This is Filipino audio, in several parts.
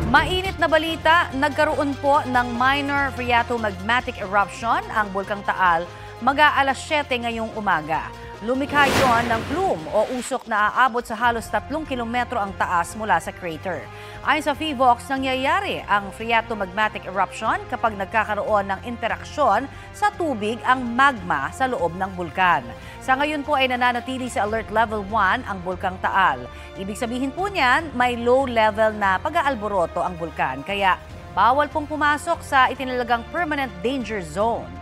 Mainit na balita, nagkaroon po ng minor phreatomagmatic eruption ang Bulkang Taal mag-aalas 7 ngayong umaga. Lumikha yon ng plume o usok na aabot sa halos 3 kilometro ang taas mula sa crater. Ayon sa PHIVOX, nangyayari ang phreatomagmatic eruption kapag nagkakaroon ng interaksyon sa tubig ang magma sa loob ng bulkan. Sa ngayon po ay nananatili sa Alert Level 1 ang Bulkang Taal. Ibig sabihin po niyan, may low level na pag-aalboroto ang bulkan. Kaya bawal pong pumasok sa itinalagang permanent danger zone.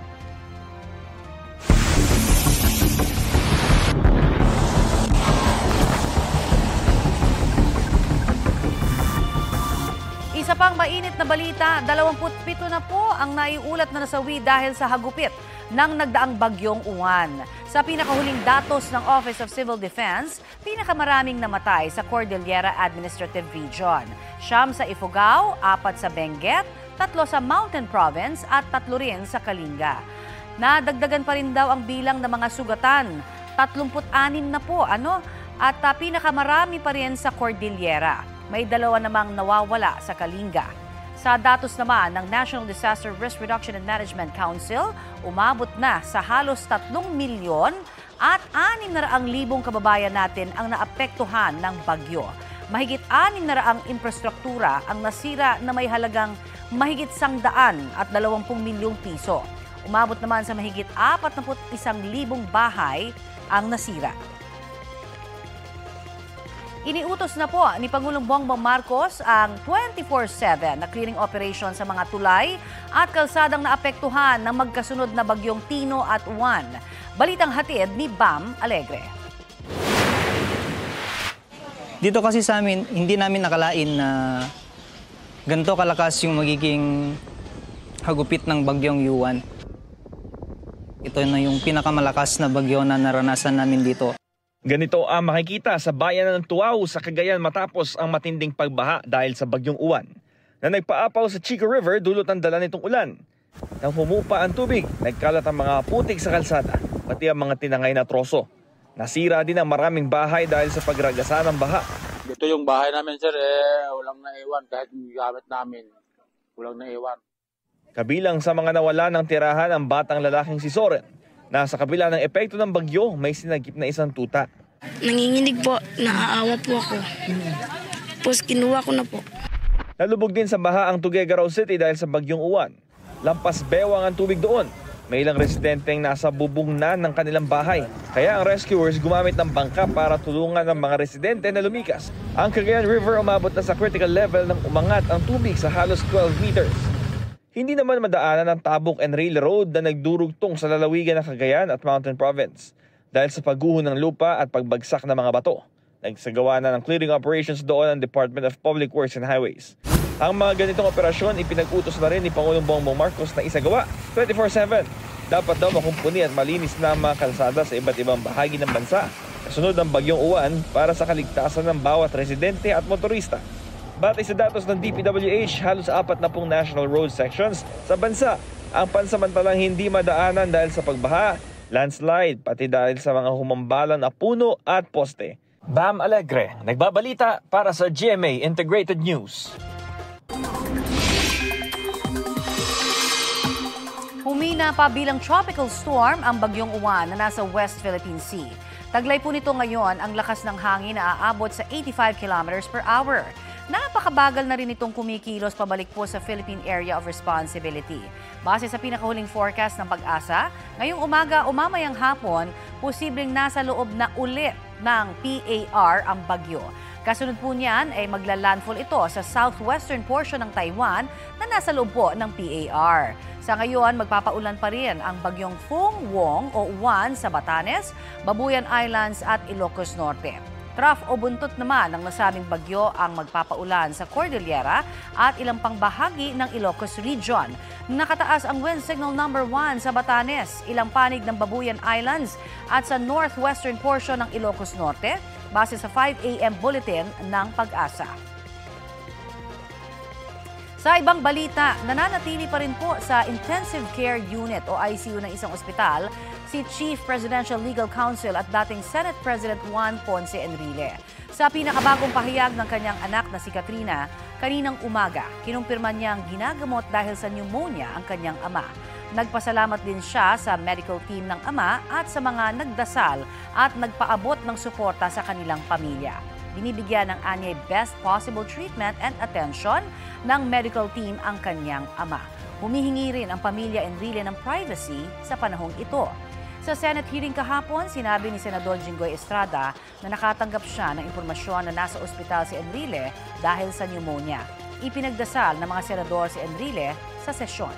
Isa pang mainit na balita, 27 na po ang naiulat na nasawi dahil sa hagupit ng nagdaang bagyong Uwan. Sa pinakahuling datos ng Office of Civil Defense, pinakamaraming namatay sa Cordillera Administrative Region. 9 sa Ifugao, 4 sa Benguet, 3 sa Mountain Province at 3 rin sa Kalinga. Nadagdagan pa rin daw ang bilang ng mga sugatan. 36 na po, at pinakamarami pa rin sa Cordillera. May 2 namang nawawala sa Kalinga. Sa datos naman ng National Disaster Risk Reduction and Management Council, umabot na sa halos 3 milyon at 600,000 kababayan natin ang naapektuhan ng bagyo. Mahigit 600 infrastruktura ang nasira na may halagang mahigit 120 milyong piso. Umabot naman sa mahigit 41,000 bahay ang nasira. Iniutos na po ni Pangulong Bongbong Marcos ang 24/7 na clearing operation sa mga tulay at kalsadang naapektuhan ng magkasunod na bagyong Tino at Uwan. Balitang hatid ni Bam Alegre. Dito kasi sa amin, hindi namin nakalain na ganito kalakas yung magiging hagupit ng bagyong Uwan. Ito na yung pinakamalakas na bagyo na naranasan namin dito. Ganito ang makikita sa bayan ng Tuaw sa Cagayan matapos ang matinding pagbaha dahil sa bagyong Uwan na nagpaapaw sa Chico River dulot ng dala nitong ulan. Nang humupa ang tubig, nagkalat ang mga putik sa kalsada, pati ang mga tinangay na troso. Nasira din ang maraming bahay dahil sa pagragasa ng baha. Dito yung bahay namin, sir, walang naiwan kahit yung gamit namin. Walang naiwan. Kabilang sa mga nawala ng tirahan ang batang lalaking si Soren. Nasa kabila ng epekto ng bagyo, may sinagip na isang tuta. Nanginginig po, naaawa po ako. Tapos kinuha ko na po. Nalubog din sa baha ang Tuguegarao City dahil sa bagyong Uwan. Lampas bewang ang tubig doon. May ilang residenteng nasa bubong na ng kanilang bahay. Kaya ang rescuers gumamit ng bangka para tulungan ang mga residente na lumikas. Ang Cagayan River umabot na sa critical level nang umangat ang tubig sa halos 12 meters. Hindi naman madaanan ang Tabuk and Rail Road na nagdurugtong sa lalawigan ng Cagayan at Mountain Province dahil sa pagguho ng lupa at pagbagsak ng mga bato. Nagsagawa na ng clearing operations doon ang Department of Public Works and Highways. Ang mga ganitong operasyon ipinag-utos na rin ni Pangulong Bongbong Marcos na isagawa 24/7. Dapat daw makumpuni at malinis na ang mga kalsada sa iba't ibang bahagi ng bansa kasunod ng bagyong Uwan para sa kaligtasan ng bawat residente at motorista. Batay sa datos ng DPWH, halos 40 national road sections sa bansa ang pansamantalang hindi madaanan dahil sa pagbaha, landslide, pati dahil sa mga humambalang na puno at poste. Bam Alegre, nagbabalita para sa GMA Integrated News. Humina pa bilang tropical storm ang bagyong Uwan na nasa West Philippine Sea. Taglay po nito ngayon ang lakas ng hangin na aabot sa 85 kilometers per hour. Napakabagal na rin itong kumikilos pabalik po sa Philippine Area of Responsibility. Base sa pinakahuling forecast ng Pag-asa, ngayong umaga o mamayang hapon, posibleng nasa loob na ulit ng PAR ang bagyo. Kasunod po niyan ay magla-landfall ito sa southwestern portion ng Taiwan na nasa loob po ng PAR. Sa ngayon, magpapaulan pa rin ang bagyong Fung Wong o Uwan sa Batanes, Babuyan Islands at Ilocos Norte. Trough o buntot naman ng nasabing bagyo ang magpapaulan sa Cordillera at ilang pang bahagi ng Ilocos Region. Nakataas ang wind signal number 1 sa Batanes, ilang panig ng Babuyan Islands at sa northwestern portion ng Ilocos Norte base sa 5 a.m. bulletin ng Pag-asa. Sa ibang balita, nananatili pa rin po sa Intensive Care Unit o ICU ng isang ospital si Chief Presidential Legal Counsel at dating Senate President Juan Ponce Enrile. Sa pinakabagong pahayag ng kanyang anak na si Katrina, kaninang umaga, kinumpirma niyang ginagamot dahil sa pneumonia ang kanyang ama. Nagpasalamat din siya sa medical team ng ama at sa mga nagdasal at nagpaabot ng suporta sa kanilang pamilya. Binibigyan ng anyay best possible treatment and attention ng medical team ang kanyang ama. Humihingi rin ang pamilya Enrile ng privacy sa panahong ito. Sa Senate hearing kahapon, sinabi ni Senador Jinggoy Estrada na nakatanggap siya ng impormasyon na nasa ospital si Enrile dahil sa pneumonia. Ipinagdasal ng mga senador si Enrile sa sesyon.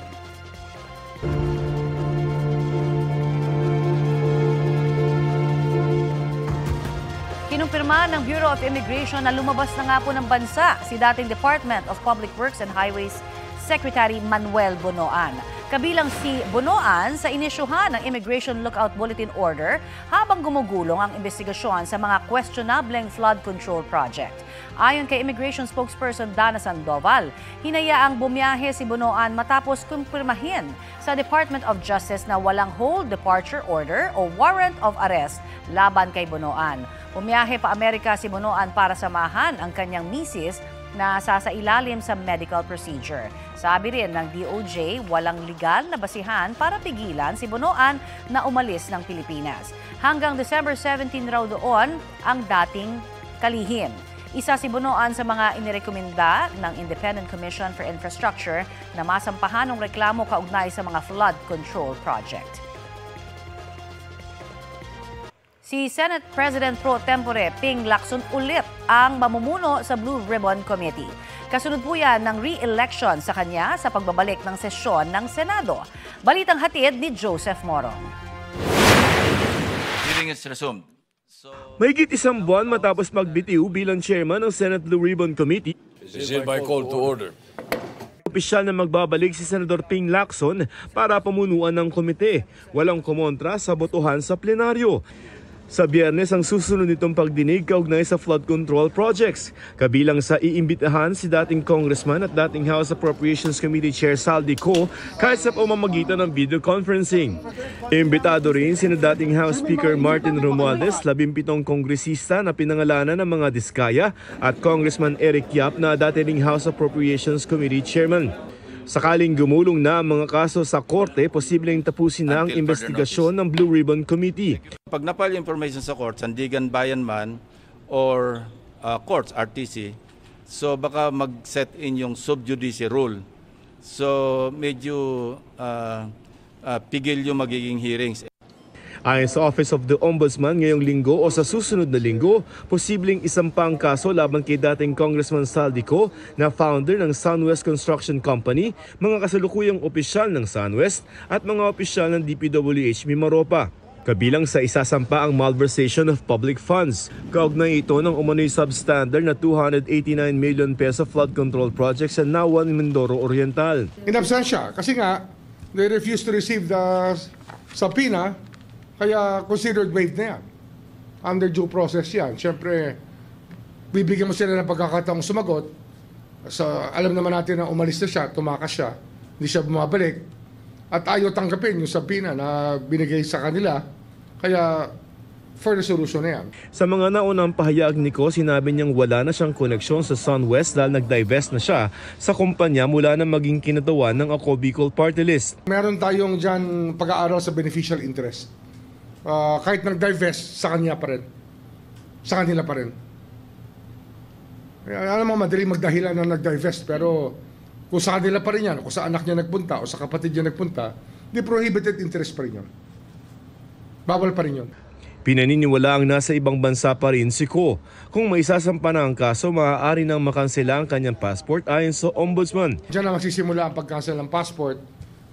Kinumpirma ng Bureau of Immigration na lumabas na nga po ng bansa si dating Department of Public Works and Highways Secretary Manuel Bonoan. Kabilang si Bonoan sa inisyuhan ng Immigration Lookout Bulletin Order habang gumugulong ang investigasyon sa mga questionableng flood control project. Ayon kay Immigration Spokesperson Dana Sandoval, hinayaang bumiyahe si Bonoan matapos kumpirmahin sa Department of Justice na walang hold departure order o warrant of arrest laban kay Bonoan. Bumiyahe pa Amerika si Bonoan para samahan ang kanyang misis na sasailalim sa medical procedure. Sabi rin ng DOJ, walang legal na basihan para pigilan si Bonoan na umalis ng Pilipinas. Hanggang December 17 raw doon ang dating kalihim. Isa si Bonoan sa mga inirekomenda ng Independent Commission for Infrastructure na masampahan ng reklamo kaugnay sa mga flood control project. Si Senate President Pro Tempore Ping Lacson ulit ang mamumuno sa Blue Ribbon Committee. Kasunod po yan ng re-election sa kanya sa pagbabalik ng sesyon ng Senado. Balitang hatid ni Joseph Morong. Hearing is resumed. Mahigit isang buwan matapos magbitiw bilang chairman ng Senate Blue Ribbon Committee, Is hereby called to order. opisyal na magbabalik si Senador Ping Lacson para pamunuan ng komite. Walang kumontra sa botohan sa plenaryo. Sa Biyernes ang susunod nitong pagdinig kaugnay sa flood control projects. Kabilang sa iimbitahan si dating congressman at dating House Appropriations Committee Chair Saldi Co kahit sa pamamagitan ng video conferencing. Imbitado rin sina dating House Speaker Martin Romualdez, 17 kongresista na pinangalanan ng mga diskaya at Congressman Eric Yap na dating House Appropriations Committee Chairman. Sakaling gumulong na ang mga kaso sa korte, posibleng tapusin na ang investigasyon ng Blue Ribbon Committee. Pag napal information sa court, Sandigan Bayan man or courts, RTC, so baka mag-set in yung sub judice rule. So medyo pigil yung magiging hearings. Ayon sa Office of the Ombudsman, ngayong linggo o sa susunod na linggo, posibleng isampang kaso laban kay dating Congressman Saldi Co na founder ng Sunwest Construction Company, mga kasalukuyang opisyal ng Sunwest at mga opisyal ng DPWH Mimaropa. Kabilang sa isasampa ang malversation of public funds. Kaugnay ito ng umano'y substandard na 289 million peso flood control project sa Nawan, Mindoro Oriental. In absentia, kasi nga, they refused to receive the subpoena, kaya considered waived na yan. Under due process yan. Siyempre, bibigyan mo sila ng pagkakataong sumagot. Alam naman natin na umalis na siya, tumakas siya, hindi siya bumabalik. At ayaw tanggapin yung subpoena na binigay sa kanila. Kaya, further solution na yan. Sa mga naunang pahayag ni Co, sinabi niyang wala na siyang koneksyon sa Sunwest dahil nag-divest na siya sa kumpanya mula na maging kinatawan ng Ako Bicol Party List. Meron tayong dyan pag-aaral sa beneficial interest. Kahit nag-divest, sa kanya pa rin. Sa kanila pa rin. Alam mo, madaling magdahilan na nag-divest, pero kung sa kanila pa rin yan, kung sa anak niya nagpunta, o sa kapatid niya nagpunta, di prohibited interest pa rin yun. Bawal pa rin yun. Pinaniniwala ang nasa ibang bansa pa rin si Co. Kung may sasampa na ang kaso, maaari nang makansela ang kanyang passport ayon sa Ombudsman. Diyan na magsisimula ang pag-cancel ng passport.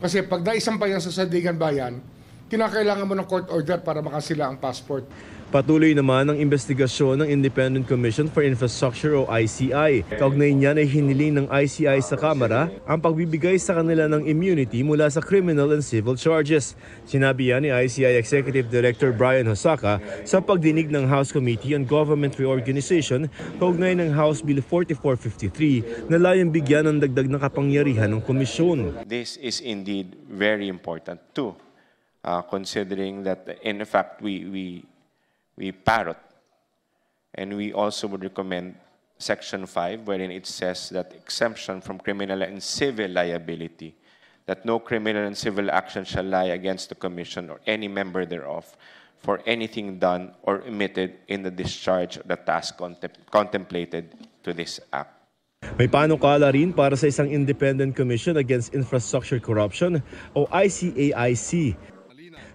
Kasi pag naisampa yan sa Sandigan Bayan, kinakailangan mo ng court order para makansela ang passport. Patuloy naman ang investigasyon ng Independent Commission for Infrastructure o ICI. Kaugnay niyan ay hiniling ng ICI sa Kamara ang pagbibigay sa kanila ng immunity mula sa criminal and civil charges. Sinabi yan ni ICI Executive Director Brian Hosaka sa pagdinig ng House Committee on Government Reorganization kaugnay ng House Bill 4453 na layong bigyan ng dagdag na kapangyarihan ng komisyon. This is indeed very important too, considering that in fact we parrot, and we also would recommend Section 5, wherein it says that exemption from criminal and civil liability, that no criminal and civil action shall lie against the Commission or any member thereof for anything done or omitted in the discharge of the task contemplated to this Act. May panukala rin para sa isang Independent Commission Against Infrastructure Corruption o ICAIC.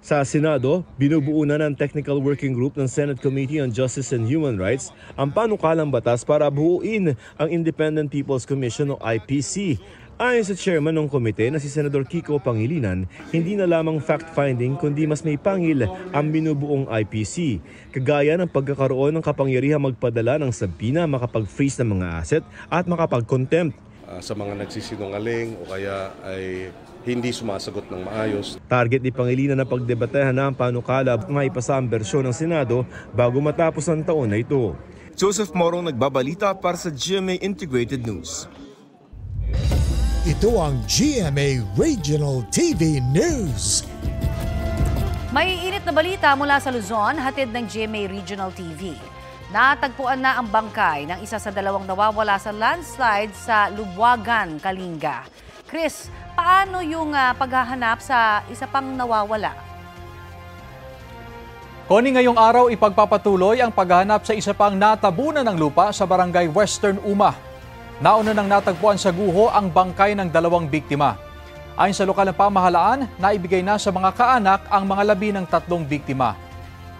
Sa Senado, binubuo na ng Technical Working Group ng Senate Committee on Justice and Human Rights ang panukalang batas para buuin ang Independent People's Commission o IPC. Ayon sa chairman ng komite na si Senador Kiko Pangilinan, hindi na lamang fact-finding kundi mas may pangil ang binubuong IPC. Kagaya ng pagkakaroon ng kapangyarihang magpadala ng sabina, makapag-freeze ng mga asset at makapag-contempt. Sa mga nagsisinungaling o kaya ay hindi sumasagot ng maayos. Target ni Pangilinan na pagdebatehan na ang panukala at maipasa ang bersyon ng Senado bago matapos ang taon na ito. Joseph Morong nagbabalita para sa GMA Integrated News. Ito ang GMA Regional TV News. May init na balita mula sa Luzon, hatid ng GMA Regional TV. Natagpuan na ang bangkay ng isa sa dalawang nawawala sa landslide sa Lubuagan, Kalinga. Chris, paano yung paghahanap sa isa pang nawawala? Connie, ngayong araw ipagpapatuloy ang paghahanap sa isa pang natabunan ng lupa sa barangay Western Uma. Nauna nang natagpuan sa guho ang bangkay ng dalawang biktima. Ayon sa lokal na pamahalaan, naibigay na sa mga kaanak ang mga labi ng 3 biktima.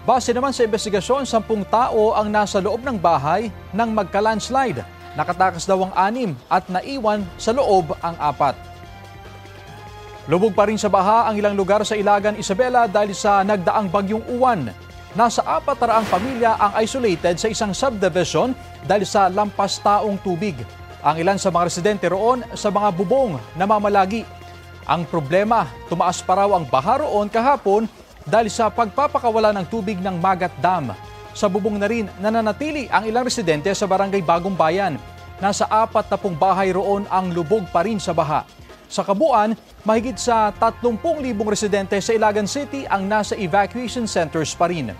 Base naman sa investigasyon, 10 tao ang nasa loob ng bahay nang magka-landslide. Nakatakas daw ang 6 at naiwan sa loob ang 4. Lubog pa rin sa baha ang ilang lugar sa Ilagan, Isabela dahil sa nagdaang bagyong Uwan. Nasa 400 pamilya ang isolated sa isang subdivision dahil sa lampas taong tubig. Ang ilan sa mga residente roon sa mga bubong namamalagi. Ang problema, tumaas pa raw ang baha roon kahapon dahil sa pagpapakawala ng tubig ng Magat Dam. Sa bubong na rin nananatili ang ilang residente sa barangay Bagong Bayan. Nasa 40 bahay roon ang lubog pa rin sa baha. Sa kabuuan, mahigit sa 30,000 residente sa Ilagan City ang nasa evacuation centers pa rin.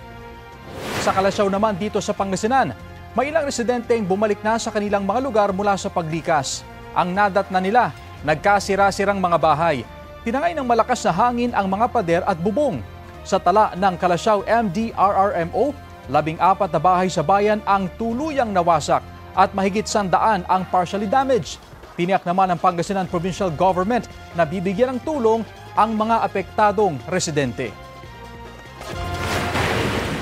Sa Kalasyaw naman dito sa Pangasinan, may ilang residenteng bumalik na sa kanilang mga lugar mula sa paglikas. Ang nadat na nila, nagkasira-sirang mga bahay. Tinangay ng malakas na hangin ang mga pader at bubong. Sa tala ng Kalasyaw MDRRMO, 14 na bahay sa bayan ang tuluyang nawasak at mahigit 100 ang partially damaged. Tiniyak naman ng Pangasinan Provincial Government na bibigyan ng tulong ang mga apektadong residente.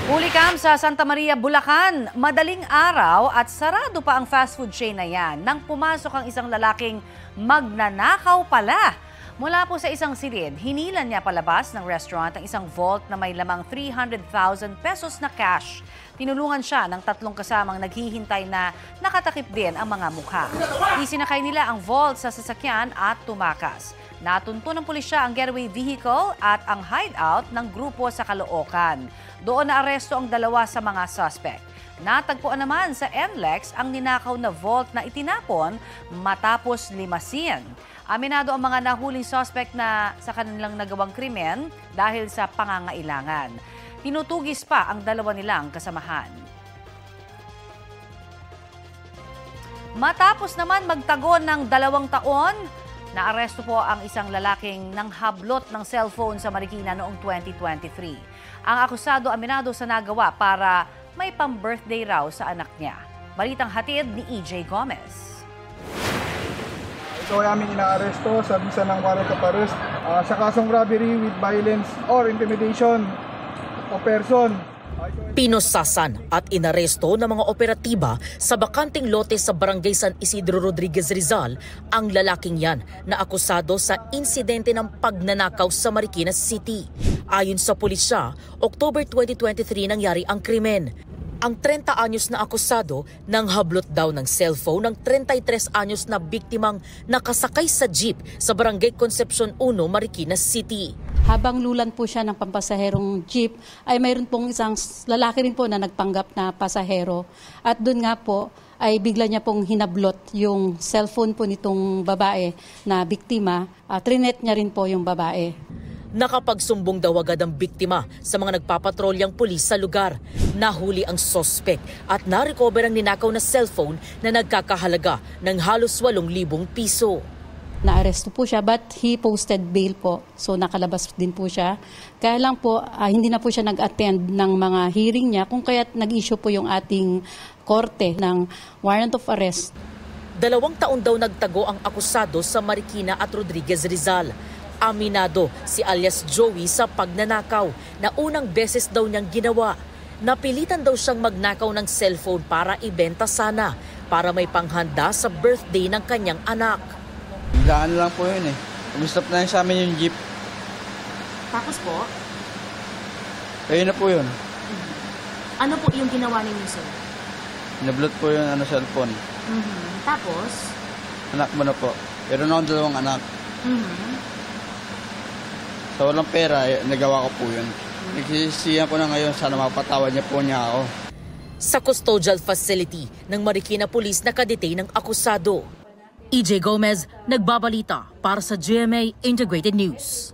Hulikam sa Santa Maria, Bulacan. Madaling araw at sarado pa ang fast food chain na yan nang pumasok ang isang lalaking magnanakaw pala. Mula po sa isang silid, hinilan niya palabas ng restaurant ang isang vault na may lamang 300,000 pesos na cash. Tinulungan siya ng 3 kasamang naghihintay na nakatakip din ang mga mukha. Isinakay nila ang vault sa sasakyan at tumakas. Natunto ng pulisya ang getaway vehicle at ang hideout ng grupo sa Caloocan. Doon naaresto ang 2 sa mga suspect. Natagpuan naman sa NLEX ang ninakaw na vault na itinapon matapos limasin. Aminado ang mga nahuling suspect na sa kanilang nagawang krimen dahil sa pangangailangan. Tinutugis pa ang 2 nilang kasamahan. Matapos naman magtago ng 2 taon, naaresto po ang isang lalaking nanghablot ng cellphone sa Marikina noong 2023. Ang akusado aminado sa nagawa para may pang-birthday raw sa anak niya. Balitang hatid ni EJ Gomez. Ito ay aming inaaresto sa bisa ng warrant of arrest sa kasong robbery with violence or intimidation of person. Pinosasan at inaresto ng mga operatiba sa bakanting lote sa Barangay San Isidro Rodriguez Rizal ang lalaking yan na akusado sa insidente ng pagnanakaw sa Marikina City. Ayon sa pulisya, October 2023 nangyari ang krimen. Ang 30 anyos na akusado nang hablot daw ng cellphone ng 33 anyos na biktimang nakasakay sa jeep sa Barangay Concepcion 1, Marikina City. Habang lulan po siya ng pampasaherong jeep, ay mayroon pong isang lalaki rin po na nagpanggap na pasahero. At doon nga po ay bigla niya pong hinablot yung cellphone po nitong babae na biktima. Trinet niya rin po yung babae. Nakapagsumbong daw agad ang biktima sa mga nagpapatrolyang pulis sa lugar. Nahuli ang suspect at na-recover ang ninakaw na cellphone na nagkakahalaga ng halos 8,000 piso. Naaresto po siya but he posted bail po. So nakalabas din po siya. Kaya lang po hindi na po siya nag-attend ng mga hearing niya kung kaya't nag-issue po yung ating korte ng warrant of arrest. 2 taon daw nagtago ang akusado sa Marikina at Rodriguez Rizal. Aminado si alias Joey sa pagnanakaw na unang beses daw niyang ginawa. Napilitan daw siyang magnakaw ng cellphone para ibenta sana para may panghanda sa birthday ng kanyang anak. Daan lang po yun eh. Umistop na sa amin yung jeep. Tapos po? Ayun na po yun. Ano po yung ginawa ninyo, sir? Nablot po yung cellphone. Tapos? Anak mo na po. Pero na akong 2 anak. Sa walang pera, nagawa ko po yun. Nagsisisiyan ko na ngayon, sana mapatawad niya po niya ako. Sa custodial facility ng Marikina Police nakadetain ng akusado. EJ Gomez, nagbabalita para sa GMA Integrated News.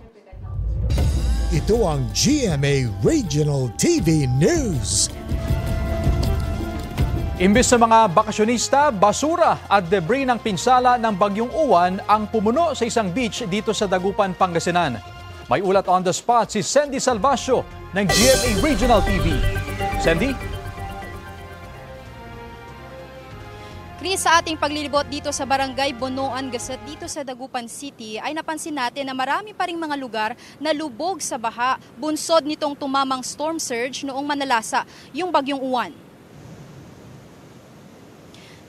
Ito ang GMA Regional TV News. Imbes sa mga bakasyonista, basura at debris ng pinsala ng Bagyong Uwan ang pumuno sa isang beach dito sa Dagupan, Pangasinan. May ulat on the spot si Sandy Salvacio ng GMA Regional TV. Sandy? Chris, sa ating paglilibot dito sa Barangay Bonoan, Gasset dito sa Dagupan City ay napansin natin na marami pa ring mga lugar na lubog sa baha, bunsod nitong tumamang storm surge noong manalasa yung Bagyong Uwan.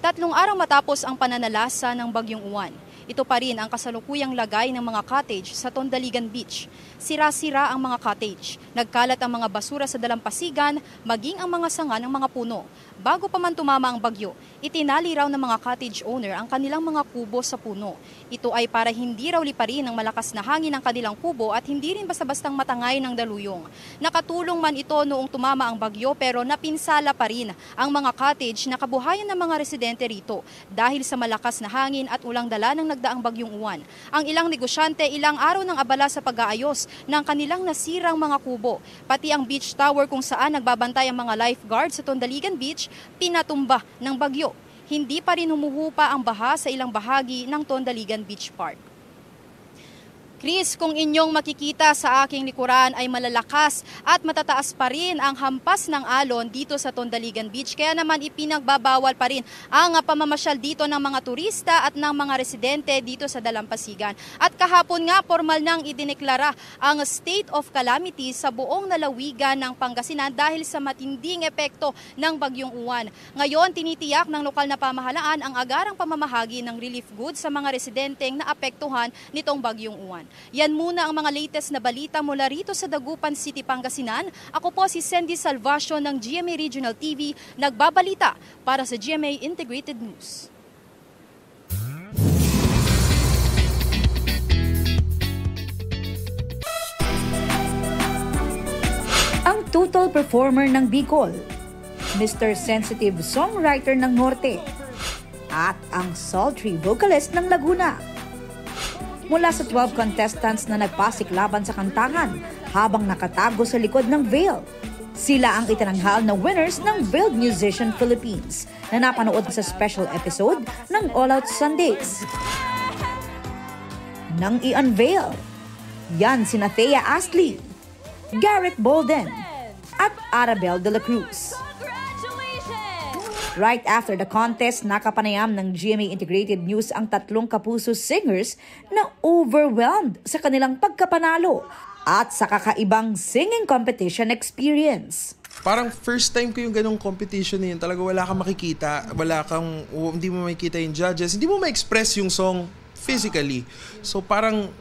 3 araw matapos ang pananalasa ng Bagyong Uwan, ito pa rin ang kasalukuyang lagay ng mga cottage sa Tondaligan Beach. Sira-sira ang mga cottage. Nagkalat ang mga basura sa dalampasigan, maging ang mga sanga ng mga puno. Bago pa man tumama ang bagyo, itinali raw ng mga cottage owner ang kanilang mga kubo sa puno. Ito ay para hindi raw liparin ng malakas na hangin ang kanilang kubo at hindi rin basta-bastang matangay ng daluyong. Nakatulong man ito noong tumama ang bagyo pero napinsala pa rin ang mga cottage na kabuhayan ng mga residente rito dahil sa malakas na hangin at ulang dala ng nagdaang Bagyong Uwan. Ang ilang negosyante ilang araw ng abala sa pag-aayos ng kanilang nasirang mga kubo. Pati ang beach tower kung saan nagbabantay ang mga lifeguards sa Tondaligan Beach, pinatumba ng bagyo. Hindi pa rin humuhupa ang baha sa ilang bahagi ng Tondaligan Beach Park. Chris, kung inyong makikita sa aking likuran ay malalakas at matataas pa rin ang hampas ng alon dito sa Tondaligan Beach. Kaya naman ipinagbabawal pa rin ang pamamasyal dito ng mga turista at ng mga residente dito sa Dalampasigan. At kahapon nga, formal nang idineklara ang state of calamity sa buong lalawigan ng Pangasinan dahil sa matinding epekto ng Bagyong Uwan. Ngayon, tinitiyak ng lokal na pamahalaan ang agarang pamamahagi ng relief goods sa mga residenteng naapektuhan nitong Bagyong Uwan. Yan muna ang mga latest na balita mula rito sa Dagupan City, Pangasinan. Ako po si Sandy Salvacio ng GMA Regional TV, nagbabalita para sa GMA Integrated News. Ang total performer ng Bicol, Mr. Sensitive Songwriter ng Norte, at ang sultry vocalist ng Laguna. Mula sa 12 contestants na nagpasiklaban sa kantahan habang nakatago sa likod ng veil. Sila ang itinanghal na winners ng Veiled Musician Philippines na napanood sa special episode ng All Out Sundays. Nang i-unveil, yan sina Thea Astley, Garrett Bolden, at Arabel de la Cruz. Right after the contest, nakapanayam ng GMA Integrated News ang 3 kapuso singers na overwhelmed sa kanilang pagkapanalo at sa kakaibang singing competition experience. Parang first time ko yung ganong competition na yun. Talaga wala kang makikita, hindi mo makikita yung judges, hindi mo ma-express yung song physically. So parang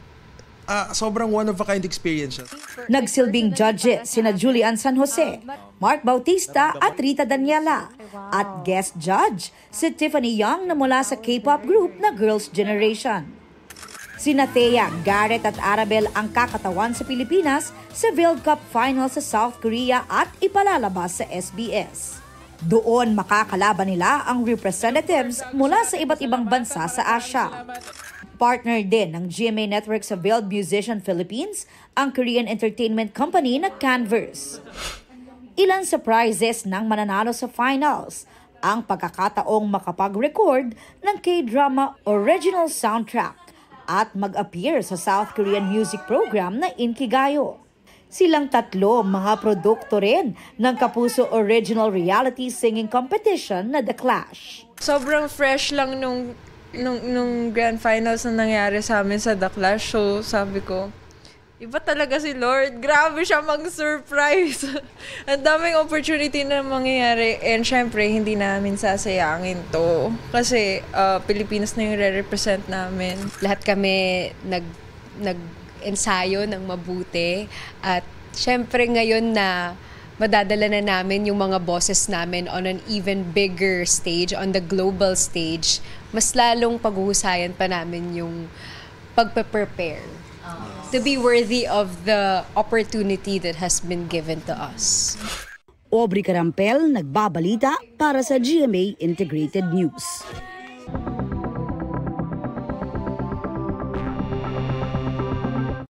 sobrang one-of-a-kind experience siya. Nagsilbing judges sina Julian San Jose, Mark Bautista at Rita Daniela. At guest judge si Tiffany Young na mula sa K-pop group na Girls' Generation. Sina Thea, Garrett at Arabel ang kakatawan sa Pilipinas sa World Cup Final sa South Korea at ipalalabas sa SBS. Doon makakalaban nila ang representatives mula sa iba't ibang bansa sa Asia. Partner din ng GMA Network sa Veiled Musician Philippines, ang Korean entertainment company na Canverse. Ilan sa prizes ng mananalo sa finals, ang pagkakataong makapag-record ng K-drama original soundtrack at mag-appear sa South Korean music program na Inkigayo. Silang tatlo mga produkto rin ng Kapuso Original Reality Singing Competition na The Clash. Sobrang fresh lang nung grand finals na nangyari sa amin sa The Clash. So sabi ko, iba talaga si Lord. Grabe siya mag-surprise. Ang daming opportunity na mangyayari. And syempre, hindi namin sasayangin to. Kasi Pilipinas na yung re-represent namin. Lahat kami nag-ensayo ng mabuti. At syempre ngayon na madadala na namin yung mga boses namin on an even bigger stage, on the global stage, mas lalong paghuhusayan pa namin yung pagpe-prepare. To be worthy of the opportunity that has been given to us. Aubrey Carampel, nagbabalita para sa GMA Integrated News.